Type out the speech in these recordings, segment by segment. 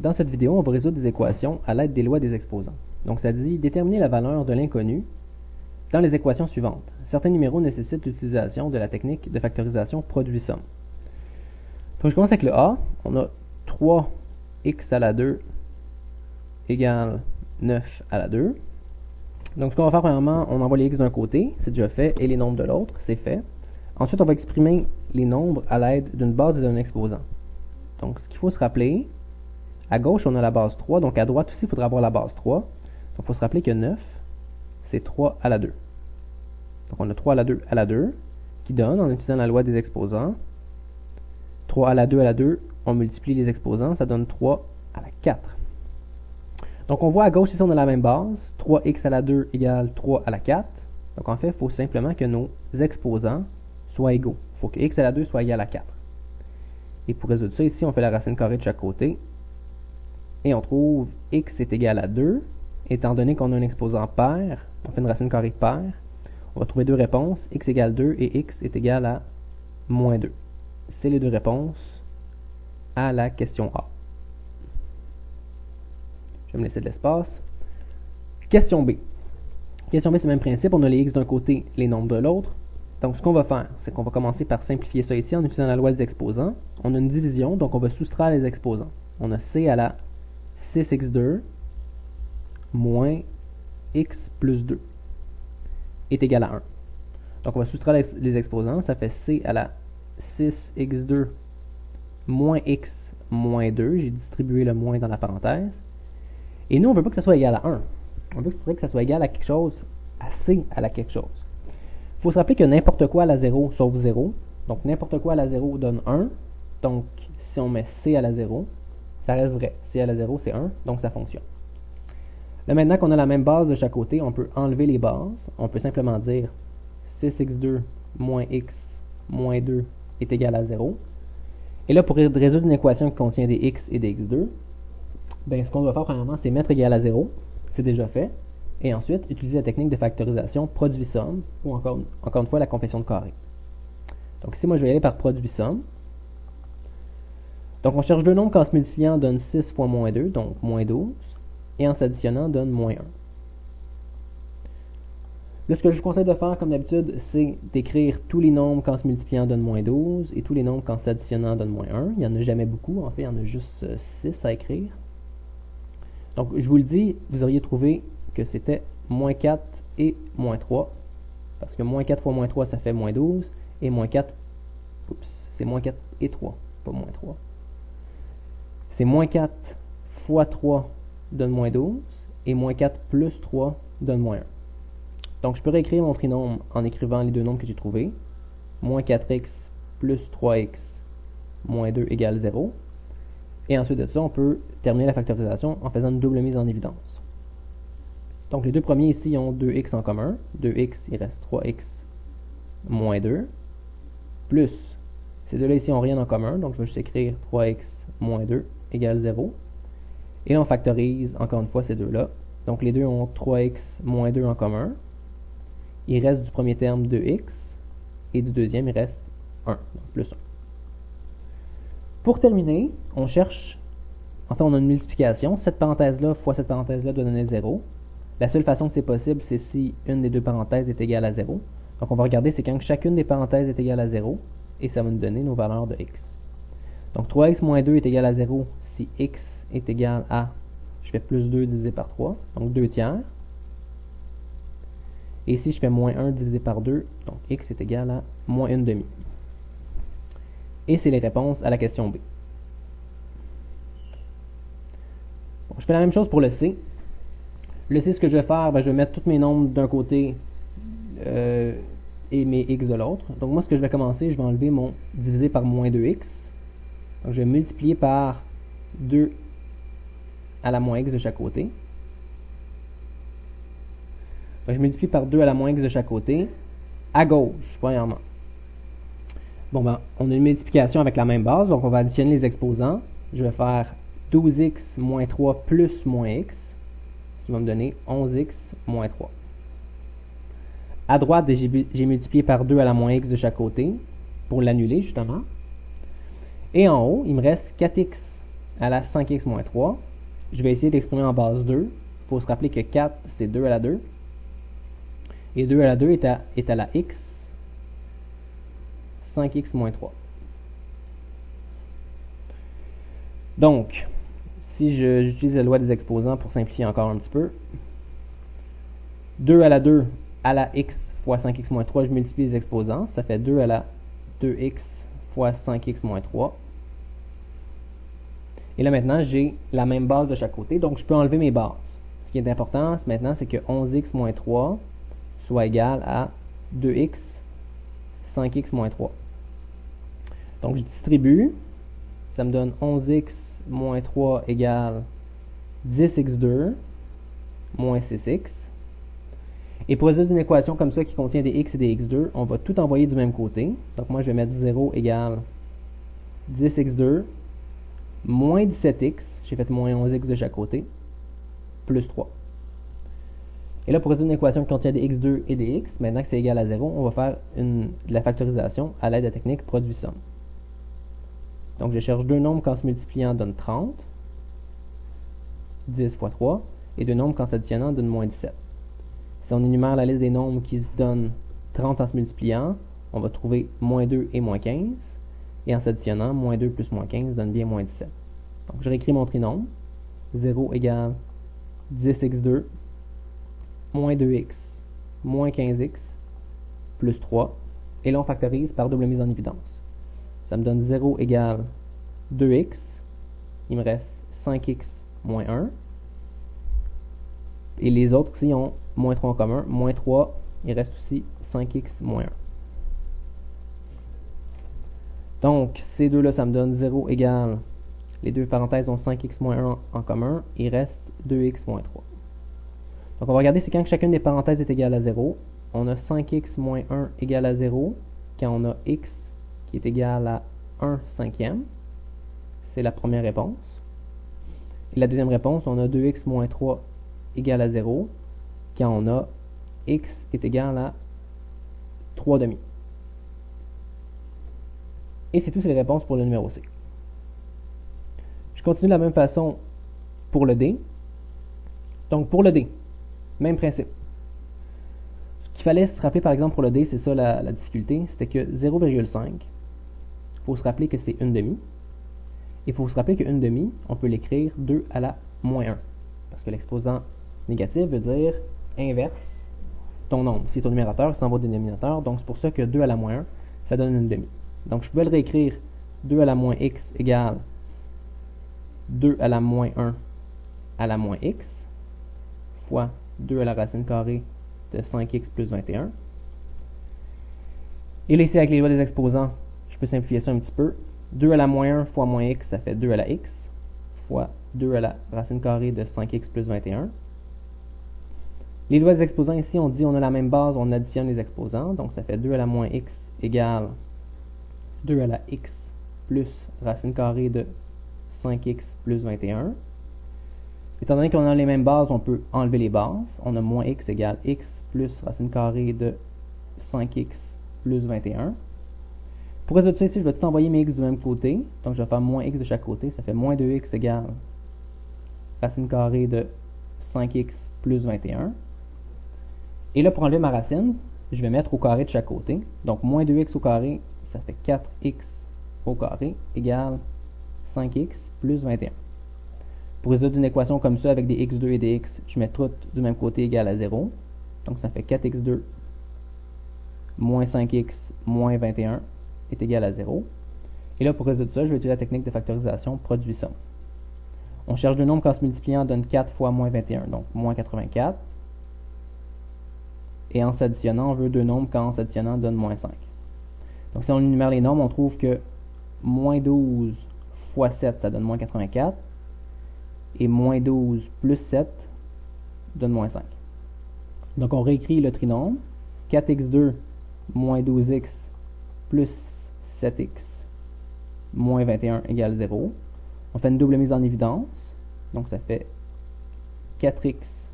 Dans cette vidéo, on va résoudre des équations à l'aide des lois des exposants. Donc ça dit déterminer la valeur de l'inconnu dans les équations suivantes. Certains numéros nécessitent l'utilisation de la technique de factorisation produit-somme. Donc je commence avec le A. On a 3x à la 2 égale 9 à la 2. Donc ce qu'on va faire premièrement, on envoie les x d'un côté, c'est déjà fait, et les nombres de l'autre, c'est fait. Ensuite, on va exprimer les nombres à l'aide d'une base et d'un exposant. Donc ce qu'il faut se rappeler, à gauche, on a la base 3, donc à droite aussi, il faudra avoir la base 3. Donc il faut se rappeler que 9, c'est 3 à la 2. Donc on a 3 à la 2, qui donne, en utilisant la loi des exposants, 3 à la 2, on multiplie les exposants, ça donne 3 à la 4. Donc on voit à gauche ici, on a la même base, 3x à la 2 égale 3 à la 4. Donc en fait, il faut simplement que nos exposants soient égaux. Il faut que x à la 2 soit égal à 4. Et pour résoudre ça, ici, on fait la racine carrée de chaque côté. Et on trouve x est égal à 2. Étant donné qu'on a un exposant pair, on fait une racine carrée paire. On va trouver deux réponses, x égale 2 et x est égal à moins 2. C'est les deux réponses à la question A. Je vais me laisser de l'espace. Question B. Question B, c'est le même principe. On a les x d'un côté, les nombres de l'autre. Donc, ce qu'on va faire, c'est qu'on va commencer par simplifier ça ici en utilisant la loi des exposants. On a une division, donc on va soustraire les exposants. On a c à la 6x2 moins x plus 2 est égal à 1. Donc, on va soustraire les exposants. Ça fait c à la 6x2 moins x moins 2. J'ai distribué le moins dans la parenthèse. Et nous, on ne veut pas que ça soit égal à 1. On veut que ça soit égal à quelque chose, à c à la quelque chose. Il faut se rappeler que n'importe quoi à la 0 sauf 0. Donc, n'importe quoi à la 0 donne 1. Donc, si on met c à la 0, ça reste vrai. c à la 0, c'est 1, donc ça fonctionne. Là, maintenant qu'on a la même base de chaque côté, on peut enlever les bases. On peut simplement dire 6x2 moins x moins 2 est égal à 0. Et là, pour résoudre une équation qui contient des x et des x2, ben, ce qu'on doit faire premièrement, c'est mettre égal à 0. C'est déjà fait. Et ensuite, utiliser la technique de factorisation produit-somme, ou encore une fois, la conversion de carré. Donc ici, moi, je vais y aller par produit-somme. Donc, on cherche deux nombres qui, en se multipliant, donnent 6 fois moins 2, donc moins 12. Et en s'additionnant, donne moins 1. Là, ce que je vous conseille de faire, comme d'habitude, c'est d'écrire tous les nombres qui, en se multipliant, donnent moins 12, et tous les nombres qui, en s'additionnant, donnent moins 1. Il n'y en a jamais beaucoup, en fait, il y en a juste 6 à écrire. Donc, je vous le dis, vous auriez trouvé que c'était moins 4 et moins 3. Parce que moins 4 fois moins 3, ça fait moins 12. Et moins 4, c'est moins 4 et 3, pas moins 3. C'est moins 4 fois 3 donne moins 12. Et moins 4 plus 3 donne moins 1. Donc, je peux réécrire mon trinôme en écrivant les deux nombres que j'ai trouvés. Moins 4x plus 3x moins 2 égale 0. Et ensuite de ça, on peut terminer la factorisation en faisant une double mise en évidence. Donc, les deux premiers ici ont 2x en commun. 2x, il reste 3x moins 2. Plus, ces deux-là ici n'ont rien en commun. Donc, je vais juste écrire 3x moins 2 égale 0. Et là, on factorise encore une fois ces deux-là. Donc, les deux ont 3x moins 2 en commun. Il reste du premier terme 2x. Et du deuxième, il reste 1. Donc, plus 1. Pour terminer, on cherche, enfin on a une multiplication, cette parenthèse-là fois cette parenthèse-là doit donner 0. La seule façon que c'est possible, c'est si une des deux parenthèses est égale à 0. Donc on va regarder, c'est quand chacune des parenthèses est égale à 0, et ça va nous donner nos valeurs de x. Donc 3x moins 2 est égal à 0 si x est égal à, je fais plus 2 divisé par 3, donc 2 tiers. Et ici, je fais moins 1 divisé par 2, donc x est égal à moins 1 demi. Et c'est les réponses à la question B. Bon, je fais la même chose pour le C. Le C, ce que je vais faire, ben, je vais mettre tous mes nombres d'un côté et mes x de l'autre. Donc moi, ce que je vais commencer, je vais enlever mon divisé par moins 2x. Donc je vais multiplier par 2 à la moins x de chaque côté. Donc, je multiplie par 2 à la moins x de chaque côté, à gauche, premièrement. Bon, ben, on a une multiplication avec la même base, donc on va additionner les exposants. Je vais faire 12x moins 3 plus moins x, ce qui va me donner 11x moins 3. À droite, j'ai multiplié par 2 à la moins x de chaque côté, pour l'annuler justement. Et en haut, il me reste 4x à la 5x moins 3. Je vais essayer d'exprimer en base 2. Il faut se rappeler que 4, c'est 2 à la 2. Et 2 à la 2 est à la x, 5x moins 3. Donc, si j'utilise la loi des exposants pour simplifier encore un petit peu, 2 à la 2 à la x fois 5x moins 3, je multiplie les exposants. Ça fait 2 à la 2x fois 5x moins 3. Et là, maintenant, j'ai la même base de chaque côté, donc je peux enlever mes bases. Ce qui est important maintenant, c'est que 11x moins 3 soit égal à 2x, 5x moins 3. Donc, je distribue. Ça me donne 11x moins 3 égale 10x2 moins 6x. Et pour résoudre une équation comme ça qui contient des x et des x2, on va tout envoyer du même côté. Donc, moi, je vais mettre 0 égale 10x2 moins 17x, j'ai fait moins 11x de chaque côté, plus 3. Et là, pour résoudre une équation qui contient des x2 et des x, maintenant que c'est égal à 0, on va faire de la factorisation à l'aide de la technique produit-somme. Donc, je cherche deux nombres qu'en se multipliant donne 30, 10 fois 3, et deux nombres qu'en s'additionnant donne moins 17. Si on énumère la liste des nombres qui se donnent 30 en se multipliant, on va trouver moins 2 et moins 15. Et en s'additionnant, moins 2 plus moins 15 donne bien moins 17. Donc, je réécris mon trinombre. 0 égale 10x2 moins 2x moins 15x plus 3. Et là, on factorise par double mise en évidence. Ça me donne 0 égale 2x. Il me reste 5x moins 1. Et les autres ici ont moins 3 en commun. Moins 3, il reste aussi 5x moins 1. Donc, ces deux-là, ça me donne 0 égale, les deux parenthèses ont 5x moins 1 en commun, il reste 2x moins 3. Donc, on va regarder, c'est quand chacune des parenthèses est égale à 0. On a 5x moins 1 égale à 0, quand on a x qui est égal à 1 cinquième. C'est la première réponse. Et la deuxième réponse, on a 2x moins 3 égale à 0, quand on a x est égal à 3 demi. Et c'est toutes les réponses pour le numéro C. Je continue de la même façon pour le D. Donc, pour le D, même principe. Ce qu'il fallait se rappeler, par exemple, pour le D, c'est ça la difficulté, c'était que 0,5, il faut se rappeler que c'est une demi. Il faut se rappeler qu'une demi, on peut l'écrire 2 à la moins 1. Parce que l'exposant négatif veut dire inverse ton nombre. Si ton numérateur s'en va au dénominateur, donc c'est pour ça que 2 à la moins 1, ça donne une demi. Donc, je peux le réécrire 2 à la moins x égale 2 à la moins 1 à la moins x fois 2 à la racine carrée de 5x plus 21. Et là, ici, avec les lois des exposants, je peux simplifier ça un petit peu. 2 à la moins 1 fois moins x, ça fait 2 à la x fois 2 à la racine carrée de 5x plus 21. Les lois des exposants, ici, on dit on a la même base, on additionne les exposants. Donc, ça fait 2 à la moins x égale 2 à la x plus racine carrée de 5x plus 21. Étant donné qu'on a les mêmes bases, on peut enlever les bases. On a moins x égale x plus racine carrée de 5x plus 21. Pour résoudre ça ici, je vais tout envoyer mes x du même côté. Donc, je vais faire moins x de chaque côté. Ça fait moins 2x égale racine carrée de 5x plus 21. Et là, pour enlever ma racine, je vais mettre au carré de chaque côté. Donc, moins 2x au carré, ça fait 4x au carré égale 5x plus 21. Pour résoudre une équation comme ça avec des x2 et des x, je mets toutes du même côté égal à 0. Donc, ça fait 4x2 moins 5x moins 21 est égal à 0. Et là, pour résoudre ça, je vais utiliser la technique de factorisation produit-somme. On cherche deux nombres qu'en se multipliant donne 4 fois moins 21, donc moins 84. Et en s'additionnant, on veut deux nombres qu'en s'additionnant donne moins 5. Donc, si on énumère les nombres, on trouve que moins 12 fois 7, ça donne moins 84. Et moins 12 plus 7 donne moins 5. Donc, on réécrit le trinombre. 4x2 moins 12x plus 7x moins 21 égale 0. On fait une double mise en évidence. Donc, ça fait 4x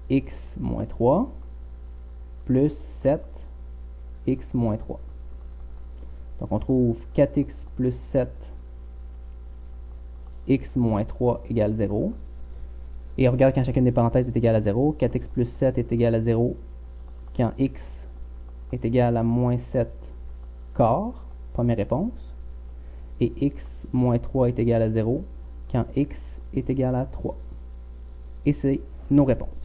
x moins 3 plus 7 x moins 3. Donc, on trouve 4x plus 7 x moins 3 égale 0. Et on regarde quand chacune des parenthèses est égale à 0. 4x plus 7 est égal à 0 quand x est égal à moins 7 quart, première réponse. Et x moins 3 est égal à 0 quand x est égal à 3. Et c'est nos réponses.